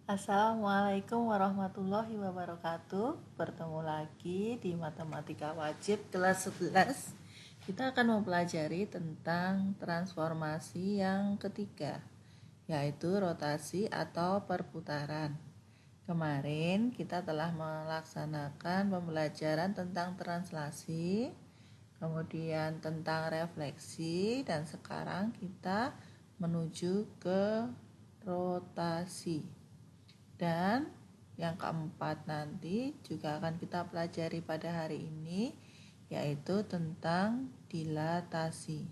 Assalamualaikum warahmatullahi wabarakatuh. Bertemu lagi di Matematika Wajib kelas 11. Kita akan mempelajari tentang transformasi yang ketiga, yaitu rotasi atau perputaran. Kemarin kita telah melaksanakan pembelajaran tentang translasi, kemudian tentang refleksi, dan sekarang kita menuju ke rotasi. Dan yang keempat nanti juga akan kita pelajari pada hari ini, yaitu tentang dilatasi.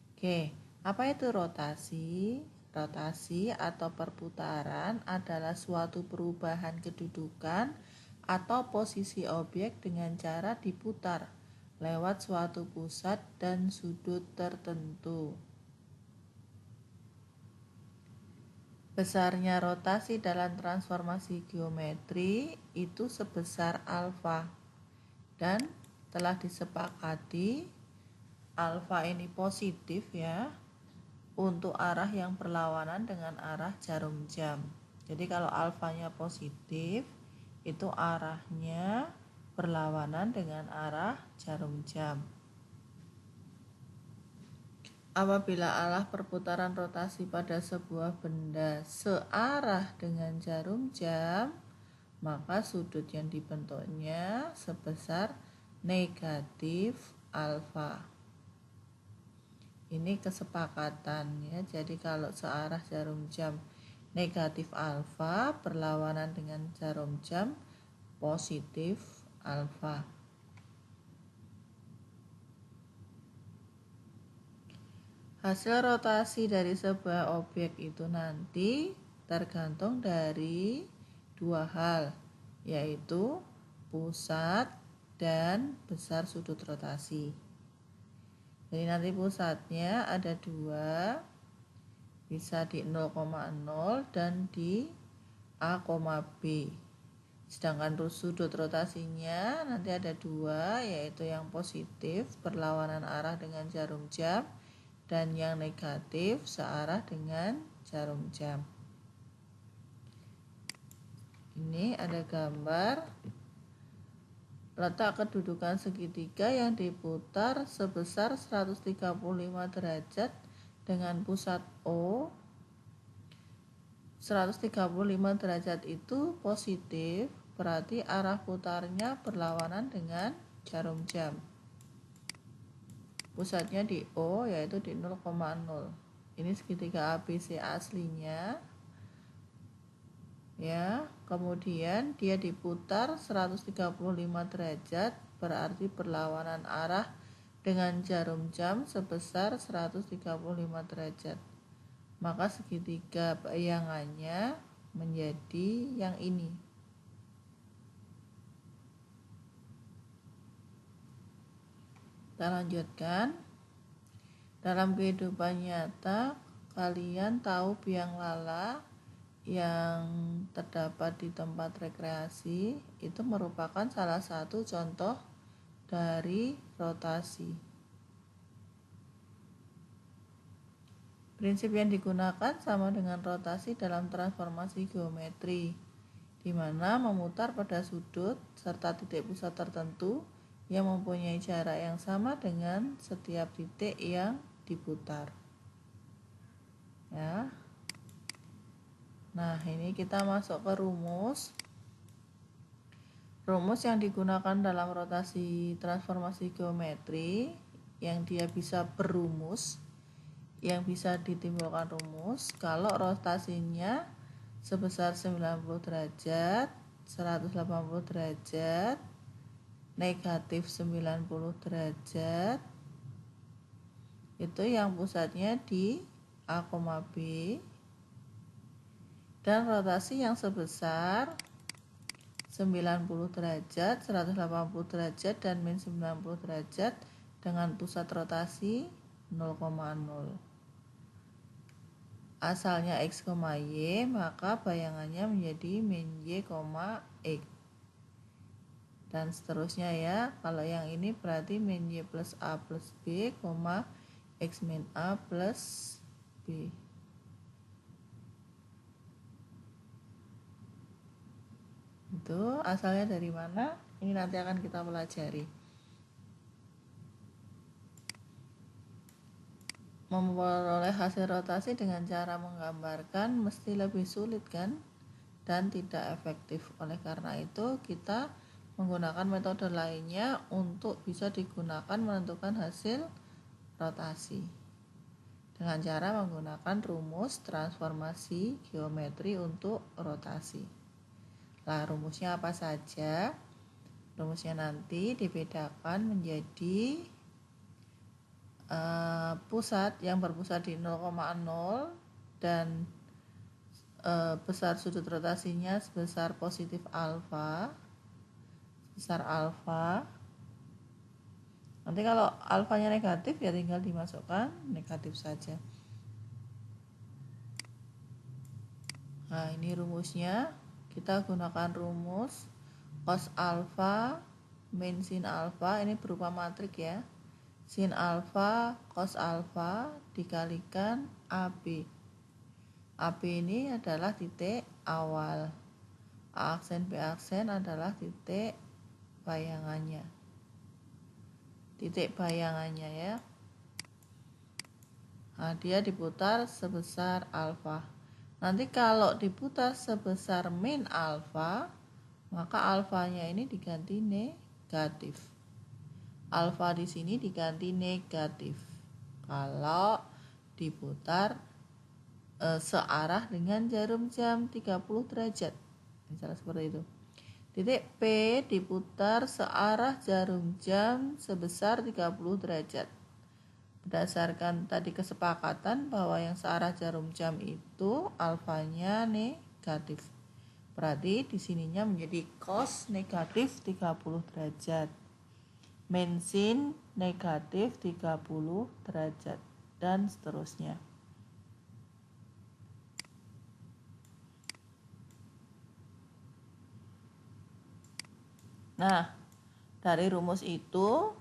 Oke, apa itu rotasi? Rotasi atau perputaran adalah suatu perubahan kedudukan atau posisi objek dengan cara diputar lewat suatu pusat dan sudut tertentu. Besarnya rotasi dalam transformasi geometri itu sebesar alfa, dan telah disepakati alfa ini positif ya untuk arah yang berlawanan dengan arah jarum jam. Jadi kalau alfanya positif itu arahnya berlawanan dengan arah jarum jam. Apabila arah perputaran rotasi pada sebuah benda searah dengan jarum jam, maka sudut yang dibentuknya sebesar negatif alfa. Ini kesepakatannya. Jadi kalau searah jarum jam negatif alfa berlawanan dengan jarum jam positif alfa. Hasil rotasi dari sebuah objek itu nanti tergantung dari dua hal, yaitu pusat dan besar sudut rotasi. Jadi nanti pusatnya ada dua, bisa di 0,0 dan di A, B. Sedangkan sudut rotasinya nanti ada dua, yaitu yang positif berlawanan arah dengan jarum jam dan yang negatif searah dengan jarum jam. Ini ada gambar letak kedudukan segitiga yang diputar sebesar 135 derajat dengan pusat O. 135 derajat itu positif, berarti arah putarnya berlawanan dengan jarum jam. Pusatnya di O, yaitu di 0,0. Ini segitiga ABC aslinya ya. Kemudian dia diputar 135 derajat, berarti berlawanan arah dengan jarum jam sebesar 135 derajat. Maka segitiga bayangannya menjadi yang ini. Kita lanjutkan. Dalam kehidupan nyata, kalian tahu biang lala yang terdapat di tempat rekreasi itu merupakan salah satu contoh dari rotasi. Prinsip yang digunakan sama dengan rotasi dalam transformasi geometri, di mana memutar pada sudut serta titik pusat tertentu yang mempunyai jarak yang sama dengan setiap titik yang diputar. Ya. Nah, ini kita masuk ke rumus. Rumus yang digunakan dalam rotasi transformasi geometri yang dia bisa berumus, yang bisa ditimbulkan rumus kalau rotasinya sebesar 90 derajat, 180 derajat, negatif 90 derajat, itu yang pusatnya di A, B, dan rotasi yang sebesar 90 derajat, 180 derajat, dan min 90 derajat dengan pusat rotasi 0,0. Asalnya X, Y, maka bayangannya menjadi min Y, X. Dan seterusnya ya. Kalau yang ini berarti min Y plus A plus B, X min A plus B. itu asalnya dari mana? Ini nanti akan kita pelajari. Memperoleh hasil rotasi dengan cara menggambarkan mesti lebih sulit kan? Dan tidak efektif. Oleh karena itu kita menggunakan metode lainnya untuk bisa digunakan menentukan hasil rotasi dengan cara menggunakan rumus transformasi geometri untuk rotasi. Lah, rumusnya apa saja? Rumusnya nanti dibedakan menjadi pusat yang berpusat di 0,0 dan besar sudut rotasinya sebesar positif alfa, besar alfa. Nanti kalau alfanya negatif ya tinggal dimasukkan negatif saja. Nah, ini rumusnya. Kita gunakan rumus cos alfa min sin alfa, ini berupa matrik ya. Sin alfa cos alfa dikalikan AB. AB ini adalah titik awal. A aksen B aksen adalah titik bayangannya. Titik bayangannya ya. Nah, dia diputar sebesar alfa. Nanti kalau diputar sebesar min alfa, maka alfanya ini diganti negatif. Alfa di sini diganti negatif. Kalau diputar searah dengan jarum jam 30 derajat. Misalnya seperti itu. Titik P diputar searah jarum jam sebesar 30 derajat. Berdasarkan tadi kesepakatan bahwa yang searah jarum jam itu alfanya negatif. Berarti di sininya menjadi cos negatif 30 derajat. Min sin negatif 30 derajat dan seterusnya. Nah, dari rumus itu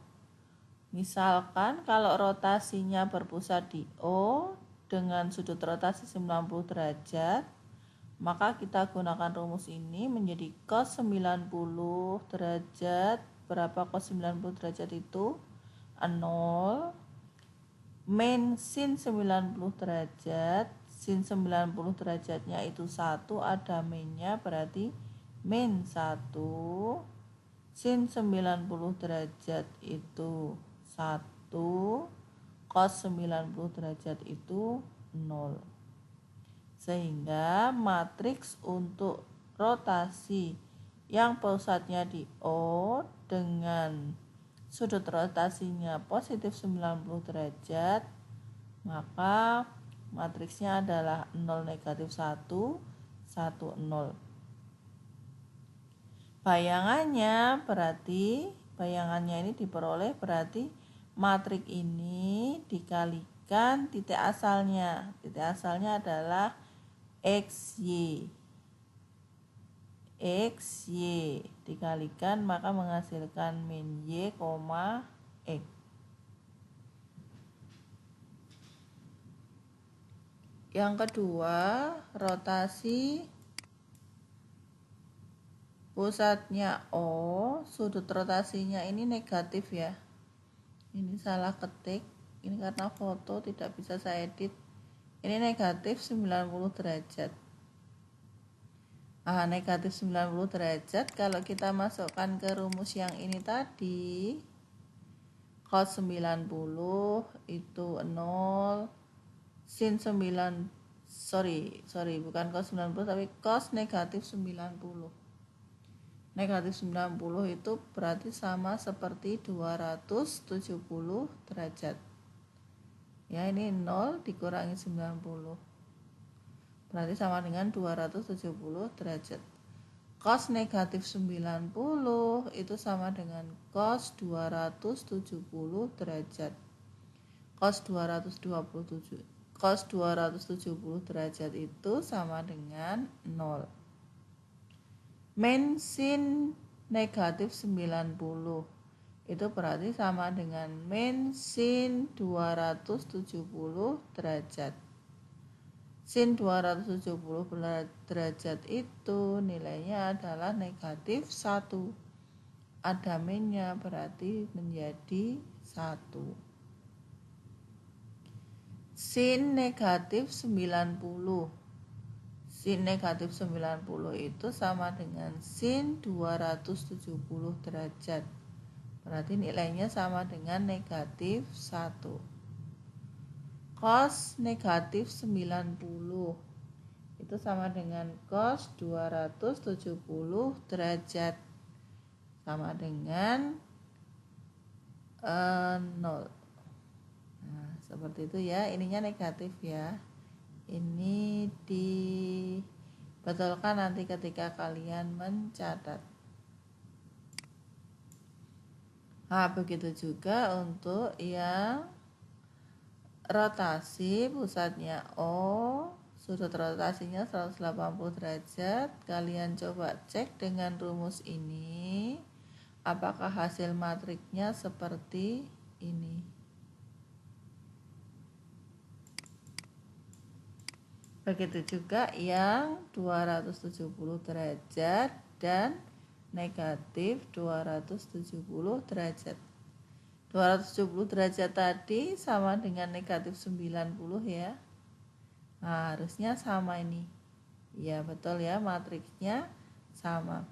misalkan kalau rotasinya berpusat di O dengan sudut rotasi 90 derajat, maka kita gunakan rumus ini menjadi cos 90 derajat. Berapa cos 90 derajat itu? 0. Min sin 90 derajat. Sin 90 derajatnya itu 1, ada minnya berarti min 1. Sin 90 derajat itu 1, cos 90 derajat itu 0. Sehingga matriks untuk rotasi yang pusatnya di O dengan sudut rotasinya positif 90 derajat, maka matriksnya adalah 0 negatif 1, 1, 0. Bayangannya ini diperoleh berarti matrik ini dikalikan titik asalnya. Titik asalnya adalah XY. XY dikalikan maka menghasilkan min Y, X. Yang kedua, rotasi pusatnya O, sudut rotasinya ini negatif ya. Ini salah ketik, ini karena foto tidak bisa saya edit. Ini negatif 90 derajat. Nah, negatif 90 derajat kalau kita masukkan ke rumus yang ini tadi, cos 90 itu 0, sin 9, bukan cos 90 tapi cos negatif 90. Negatif 90 itu berarti sama seperti 270 derajat. Ya, ini 0 dikurangi 90. Berarti sama dengan 270 derajat. Cos negatif 90 itu sama dengan cos 270 derajat. Cos 270 derajat itu sama dengan 0. Min sin negatif 90 itu berarti sama dengan min sin 270 derajat. sin 270 derajat itu nilainya adalah negatif 1. Ada minnya berarti menjadi 1. Sin negatif 90. Sin negatif 90 itu sama dengan sin 270 derajat. Berarti nilainya sama dengan negatif 1. Cos negatif 90 itu sama dengan cos 270 derajat. Sama dengan 0. Nah, seperti itu ya. Ininya negatif ya. Ini dibetulkan nanti ketika kalian mencatat. Nah, begitu juga untuk yang rotasi, pusatnya O, sudut rotasinya 180 derajat. Kalian coba cek dengan rumus ini, apakah hasil matriksnya seperti ini. Begitu juga yang 270 derajat dan negatif 270 derajat. 270 derajat tadi sama dengan negatif 90 ya. Nah, harusnya sama ini. Ya, betul ya, matriksnya sama.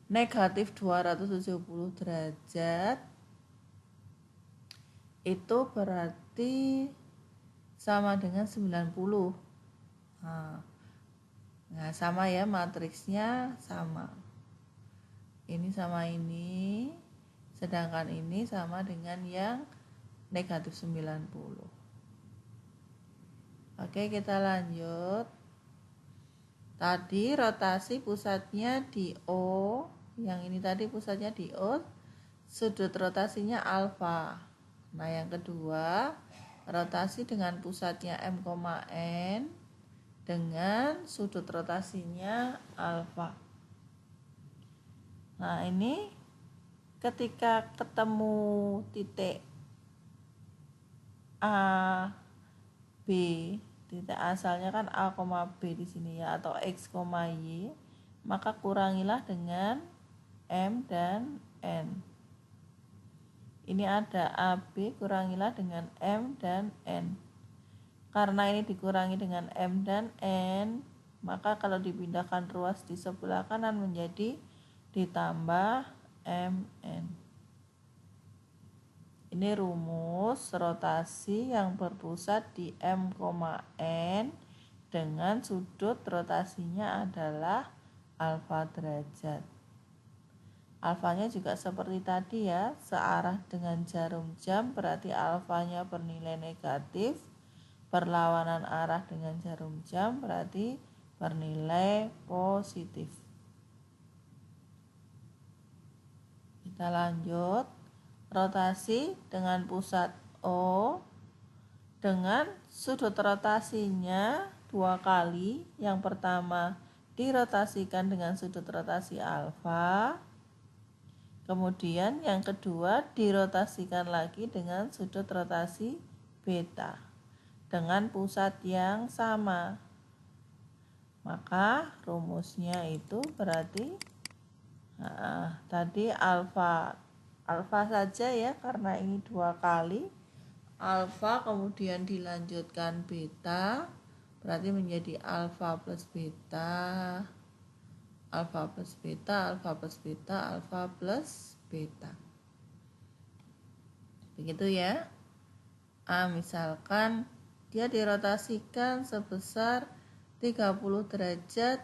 Negatif 270 derajat itu berarti sama dengan 90. Nah, sama ya, matriksnya sama. Ini sama ini, sedangkan ini sama dengan yang negatif 90. Oke, kita lanjut. Tadi rotasi pusatnya di O, yang ini tadi pusatnya di O, sudut rotasinya alfa. Nah, yang kedua, rotasi dengan pusatnya M, N dengan sudut rotasinya alfa. Nah, ini ketika ketemu titik A, B, titik asalnya kan A, B di sini ya, atau X, Y, maka kurangilah dengan M dan N. Ini ada AB, kurangilah dengan M dan N. Karena ini dikurangi dengan M dan N, maka kalau dipindahkan ruas di sebelah kanan menjadi ditambah MN. Ini rumus rotasi yang berpusat di M, N dengan sudut rotasinya adalah alfa derajat. Alfanya juga seperti tadi ya, searah dengan jarum jam, berarti alfanya bernilai negatif. Berlawanan arah dengan jarum jam berarti bernilai positif. Kita lanjut. Rotasi dengan pusat O dengan sudut rotasinya 2 kali. Yang pertama dirotasikan dengan sudut rotasi alfa. Kemudian yang kedua dirotasikan lagi dengan sudut rotasi beta dengan pusat yang sama. Maka rumusnya itu berarti tadi alfa saja ya, karena ini 2 kali alfa, kemudian dilanjutkan beta, berarti menjadi alfa plus beta, alfa plus beta, alfa plus beta, alfa plus beta. Begitu ya. Misalkan dia dirotasikan sebesar 30 derajat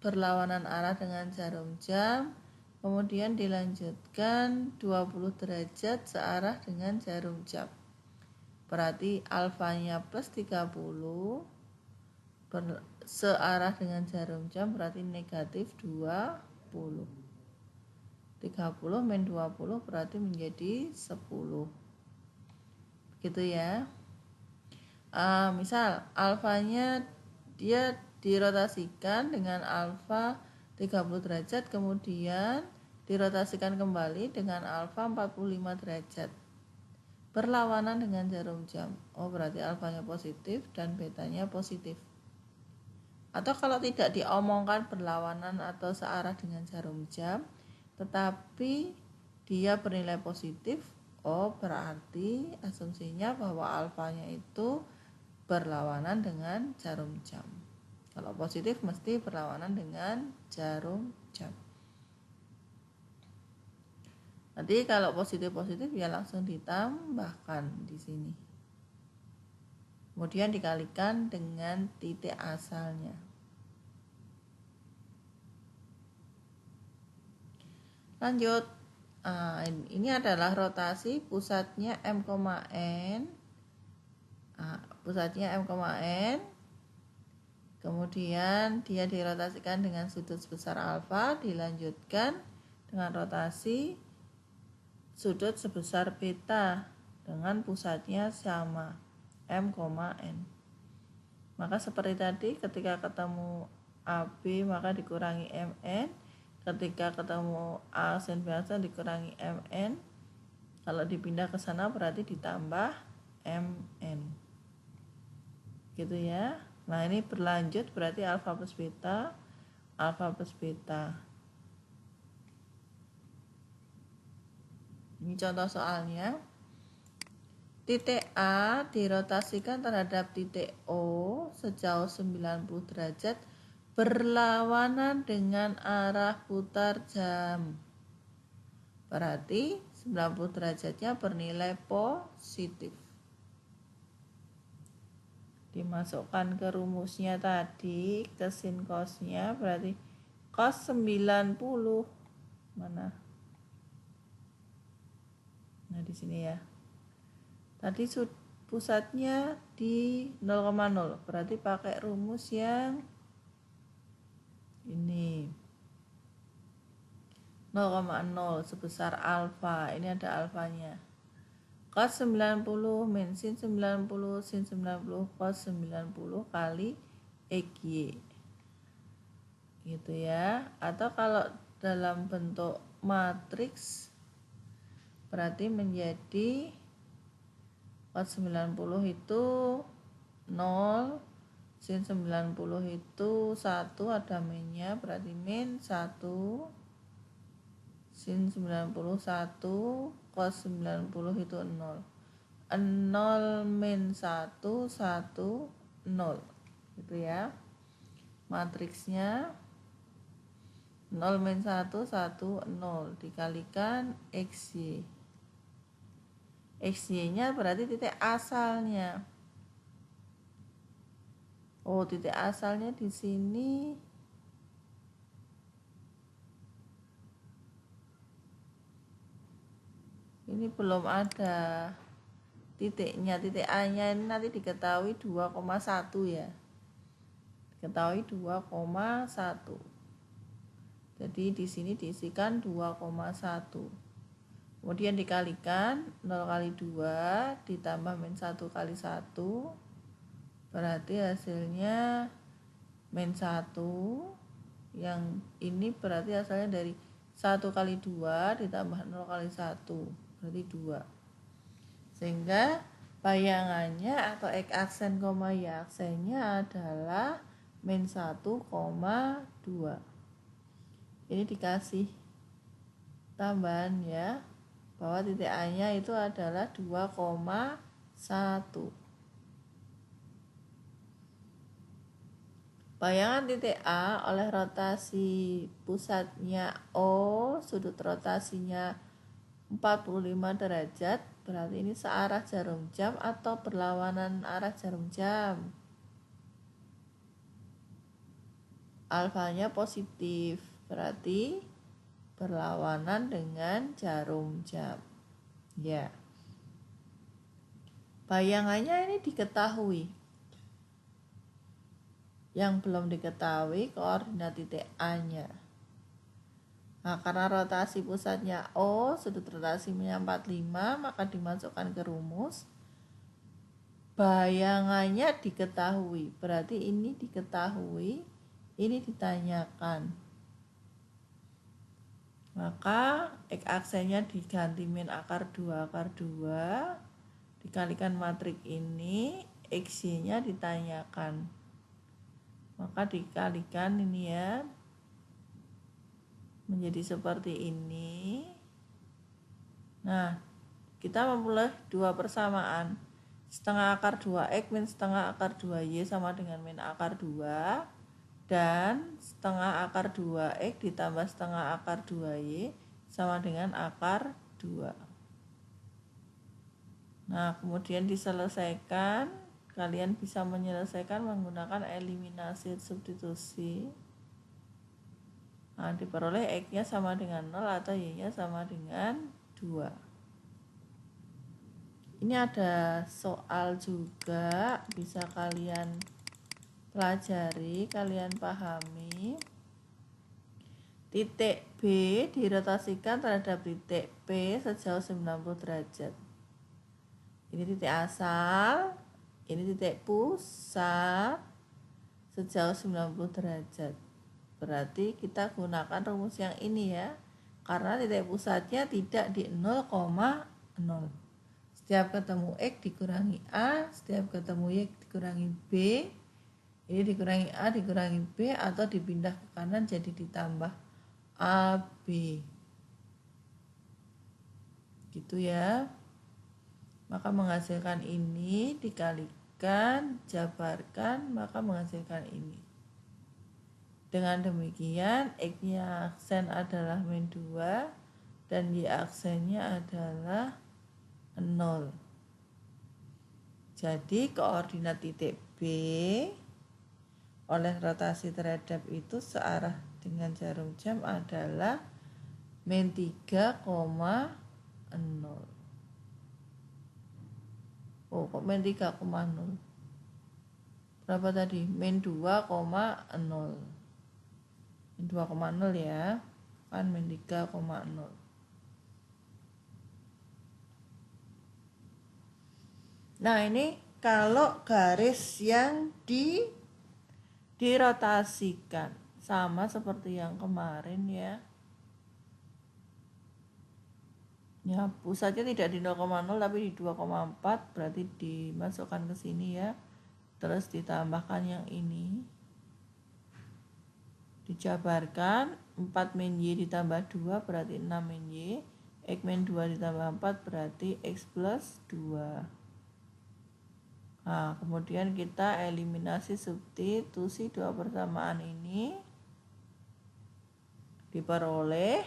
berlawanan arah dengan jarum jam, kemudian dilanjutkan 20 derajat searah dengan jarum jam. Berarti alfanya plus 30 searah dengan jarum jam berarti negatif 20. 30 min 20 berarti menjadi 10. Begitu ya. Misal alfanya dia dirotasikan dengan alfa 30 derajat, kemudian dirotasikan kembali dengan alfa 45 derajat. berlawanan dengan jarum jam. Oh, berarti alfanya positif dan betanya positif. Atau kalau tidak diomongkan berlawanan atau searah dengan jarum jam, tetapi dia bernilai positif, oh berarti asumsinya bahwa alfanya itu berlawanan dengan jarum jam. Kalau positif mesti berlawanan dengan jarum jam. Nanti kalau positif-positif ya langsung ditambahkan di sini. Kemudian dikalikan dengan titik asalnya. Lanjut. Ini adalah rotasi pusatnya M, N. Pusatnya M, N. Kemudian dia dirotasikan dengan sudut sebesar alfa, dilanjutkan dengan rotasi sudut sebesar beta dengan pusatnya sama M, N. Maka seperti tadi ketika ketemu AB maka dikurangi MN, ketika ketemu A sin biasa dikurangi MN. Kalau dipindah ke sana berarti ditambah MN. Gitu ya. Nah, ini berlanjut berarti alfa plus beta, alfa plus beta. Ini contoh soalnya. Titik A dirotasikan terhadap titik O sejauh 90 derajat berlawanan dengan arah putar jam. Berarti 90 derajatnya bernilai positif. Dimasukkan ke rumusnya tadi, ke sin cosnya, berarti cos 90 mana? Nah, di sini ya. Tadi pusatnya di 0,0, berarti pakai rumus yang ini 0,0 sebesar alfa. Ini ada alfanya. Cos 90 min sin 90 sin 90 cos 90 kali XY. Gitu ya. Atau kalau dalam bentuk matriks berarti menjadi cos 90 itu 0, sin 90 itu 1, ada minnya berarti min 1, sin 91, cos 90 itu 0. 0 min 1, 1, 0. Gitu ya. Matriksnya 0 min 1, 1, 0 dikalikan XY. XY-nya berarti titik asalnya. Oh, titik asalnya di sini. Ini belum ada titiknya. Titik A-nya ini nanti diketahui 2,1 ya. Diketahui 2,1. Jadi di sini diisikan 2,1. Kemudian dikalikan 0 kali 2 ditambah min 1 kali 1 berarti hasilnya min 1. Yang ini berarti asalnya dari 1 kali 2 ditambah 0 kali 1 berarti 2. Sehingga bayangannya atau X aksen, Y aksennya adalah min 1,2. Ini dikasih tambahan ya, bahwa titik A-nya itu adalah 2,1. Bayangan titik A oleh rotasi pusatnya O, sudut rotasinya 45 derajat, berarti ini searah jarum jam atau berlawanan arah jarum jam. Alfanya positif, berarti berlawanan dengan jarum jam. Ya. Bayangannya ini diketahui. Yang belum diketahui koordinat titik A-nya. Nah, karena rotasi pusatnya O, sudut rotasinya 45, maka dimasukkan ke rumus. Bayangannya diketahui, berarti ini diketahui, ini ditanyakan. Maka X aksennya diganti min akar 2 akar 2, dikalikan matrik ini, XY-nya ditanyakan. Maka dikalikan ini ya, menjadi seperti ini. Nah, kita memperoleh dua persamaan. Setengah akar 2X min setengah akar 2Y sama dengan min akar 2. Dan setengah akar 2X ditambah setengah akar 2Y sama dengan akar 2. Nah, kemudian diselesaikan. Kalian bisa menyelesaikan menggunakan eliminasi substitusi. Nah, diperoleh X-nya sama dengan 0 atau Y-nya sama dengan 2. Ini ada soal juga, bisa kalian pelajari, kalian pahami. Titik B dirotasikan terhadap titik P sejauh 90 derajat. Ini titik asal, ini titik pusat sejauh 90 derajat. Berarti kita gunakan rumus yang ini ya, karena titik pusatnya tidak di 0,0. Setiap ketemu X dikurangi A, setiap ketemu Y dikurangi B, ini dikurangi A dikurangi B, atau dipindah ke kanan jadi ditambah AB. Gitu ya. Maka menghasilkan ini dikalikan, jabarkan, maka menghasilkan ini. Dengan demikian X-nya aksen adalah min 2 dan Y aksennya adalah 0. Jadi koordinat titik B oleh rotasi terhadap itu searah dengan jarum jam adalah min 3,0. Oh, kok min 3,0? Berapa tadi? Min 2,0. Min 2,0 ya. Kan min 3,0. Nah, ini kalau garis yang dirotasikan sama seperti yang kemarin ya. Ya, pusatnya tidak di 0,0 tapi di 2,4, berarti dimasukkan ke sini ya. Terus ditambahkan yang ini. Dijabarkan 4 min Y ditambah 2 berarti 6 min Y. X min 2 ditambah 4 berarti X plus 2. Nah, kemudian kita eliminasi substitusi dua persamaan ini. Diperoleh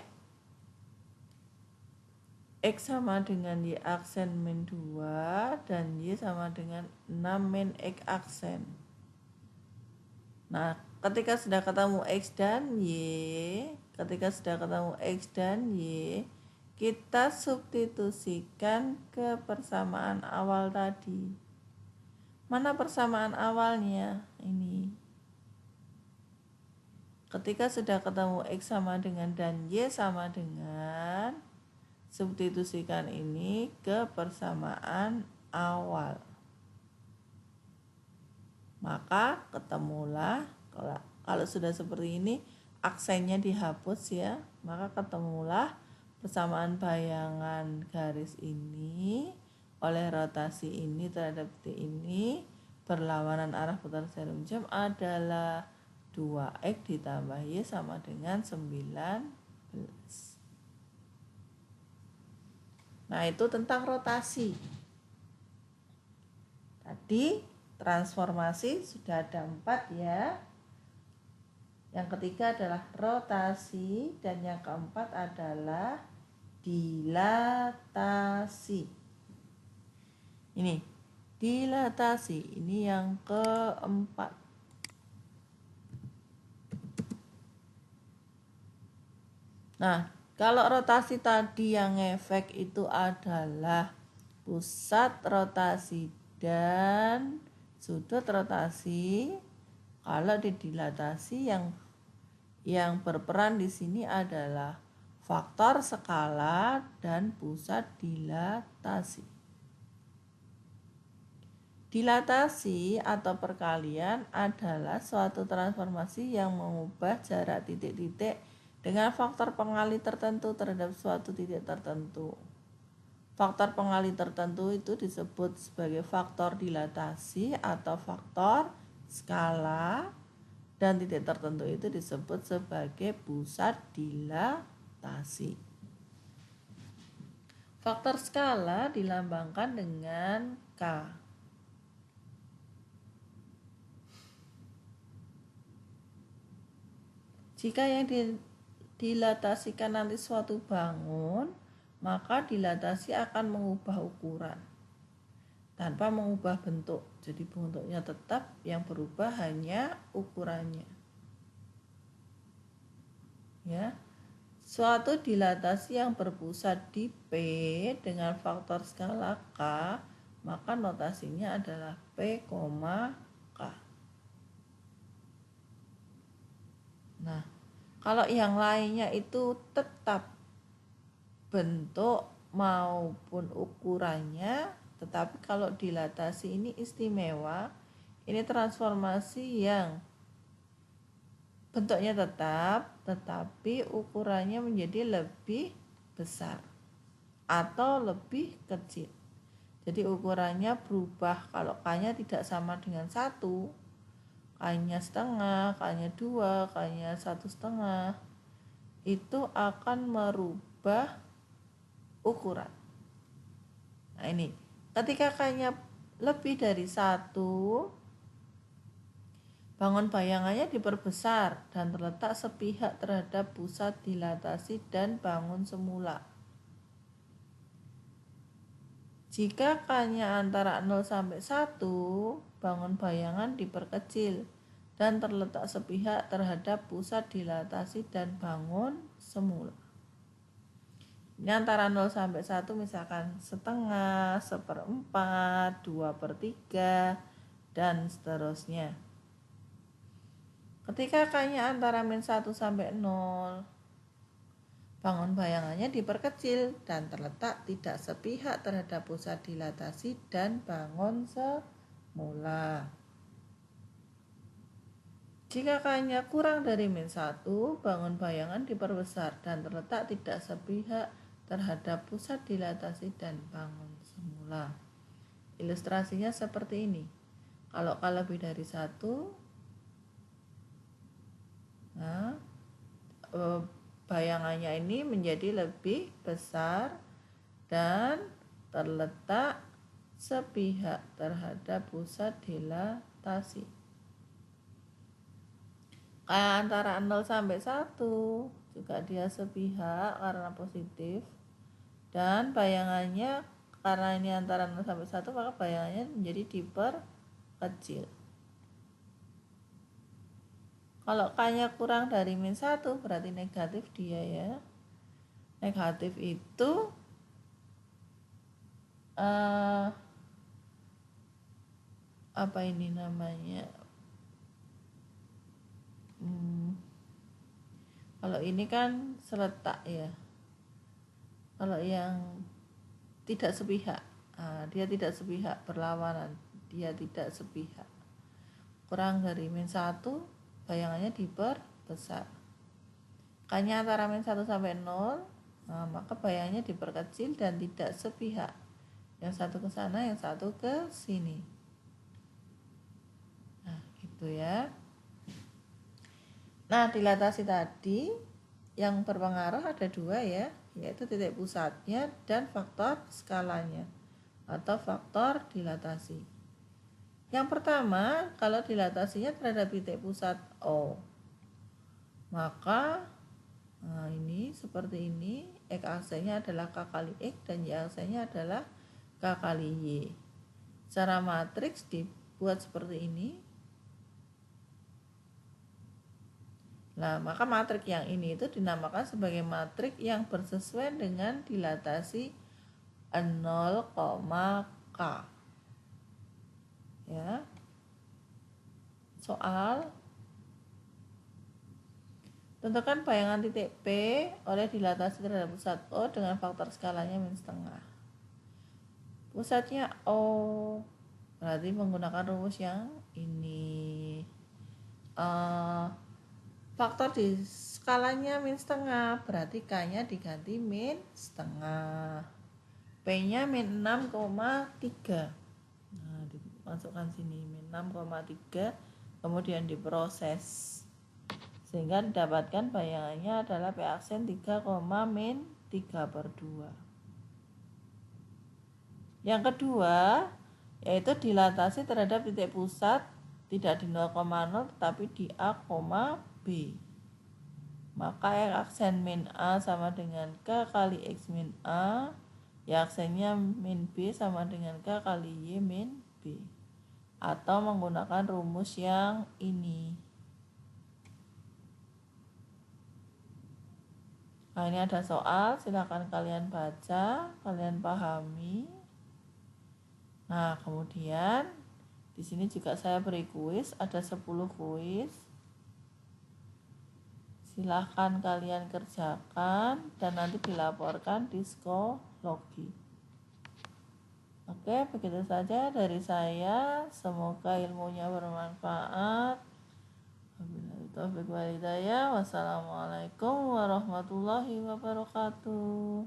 X sama dengan Y aksen min 2 dan Y sama dengan 6 min X aksen. Nah, ketika sudah ketemu X dan Y, kita substitusikan ke persamaan awal tadi. Mana persamaan awalnya? Ini. Ketika sudah ketemu X sama dengan dan Y sama dengan, substitusikan ini ke persamaan awal. Maka ketemulah, kalau sudah seperti ini aksennya dihapus ya, maka ketemulah persamaan bayangan garis ini oleh rotasi ini terhadap titik ini berlawanan arah putar jarum jam adalah 2X ditambah Y sama dengan 19. Nah, itu tentang rotasi. Tadi transformasi sudah ada 4 ya. Yang ketiga adalah rotasi dan yang keempat adalah dilatasi. Ini dilatasi, ini yang keempat. Nah, kalau rotasi tadi yang efek itu adalah pusat rotasi dan sudut rotasi. Kalau di dilatasi yang berperan di sini adalah faktor skala dan pusat dilatasi. Dilatasi atau perkalian adalah suatu transformasi yang mengubah jarak titik-titik dengan faktor pengali tertentu terhadap suatu titik tertentu. Faktor pengalih tertentu itu disebut sebagai faktor dilatasi atau faktor skala, dan titik tertentu itu disebut sebagai pusat dilatasi. Faktor skala dilambangkan dengan K. Jika yang dilatasikan nanti suatu bangun, maka dilatasi akan mengubah ukuran tanpa mengubah bentuk. Jadi bentuknya tetap, yang berubah hanya ukurannya. Ya. Suatu dilatasi yang berpusat di P dengan faktor skala K, maka notasinya adalah P, K. Nah, kalau yang lainnya itu tetap bentuk maupun ukurannya, tetapi kalau dilatasi ini istimewa, ini transformasi yang bentuknya tetap, tetapi ukurannya menjadi lebih besar atau lebih kecil. Jadi ukurannya berubah. Kalau K-nya tidak sama dengan 1, K-nya setengah, K-nya 2, K-nya 1,5, itu akan merubah ukuran. Nah ini, ketika K-nya lebih dari 1, bangun bayangannya diperbesar dan terletak sepihak terhadap pusat dilatasi dan bangun semula. Jika K-nya antara 0 sampai 1, bangun bayangan diperkecil dan terletak sepihak terhadap pusat dilatasi dan bangun semula. Ini antara 0 sampai 1 misalkan setengah, 1/4, 2/3, dan seterusnya. Ketika K-nya antara -1 sampai 0, bangun bayangannya diperkecil dan terletak tidak sepihak terhadap pusat dilatasi dan bangun semula. Jika K-nya kurang dari -1, bangun bayangan diperbesar dan terletak tidak sepihak terhadap pusat dilatasi dan bangun semula. Ilustrasinya seperti ini. Kalau K lebih dari 1, nah, bayangannya ini menjadi lebih besar dan terletak sepihak terhadap pusat dilatasi. Antara 0 sampai 1 juga dia sepihak karena positif, dan bayangannya karena ini antara 0 sampai 1, maka bayangannya menjadi diperkecil. Kalau K-nya kurang dari -1 berarti negatif dia ya. Negatif itu apa ini namanya? Kalau ini kan seletak ya. Kalau yang tidak sepihak, dia tidak sepihak, berlawanan, dia tidak sepihak. Kurang dari -1, bayangannya diperbesar. K-nya antara -1 sampai 0, maka bayangannya diperkecil dan tidak sepihak. Yang satu ke sana, yang satu ke sini. Nah, gitu ya. Nah, dilatasi tadi yang berpengaruh ada 2 ya, yaitu titik pusatnya dan faktor skalanya atau faktor dilatasi. Yang pertama, kalau dilatasinya terhadap titik pusat O, maka ini seperti ini, X aksesnya adalah K kali X dan Y aksesnya adalah K kali Y. Secara matriks dibuat seperti ini. Nah, maka matriks yang ini itu dinamakan sebagai matriks yang bersesuaian dengan dilatasi 0, K. Ya. Soal, tentukan bayangan titik P oleh dilatasi terhadap pusat O dengan faktor skalanya -setengah. Pusatnya O, berarti menggunakan rumus yang ini. Faktor di skalanya -setengah, berarti K-nya diganti -setengah. P P-nya min 6,3. Nah, dimasukkan sini min 6,3, kemudian diproses sehingga didapatkan bayangannya adalah P aksen 3, min 3/2. Yang kedua yaitu dilatasi terhadap titik pusat tidak di 0,0 tetapi di A, B. Maka X aksen min A sama dengan K kali X min A, Y aksennya min B sama dengan K kali Y min B. Atau menggunakan rumus yang ini. Nah, ini ada soal, silakan kalian baca, kalian pahami. Nah, kemudian di sini juga saya beri kuis, ada 10 kuis. Silahkan kalian kerjakan dan nanti dilaporkan di psikologi. Oke, begitu saja dari saya. Semoga ilmunya bermanfaat. Wassalamualaikum warahmatullahi wabarakatuh.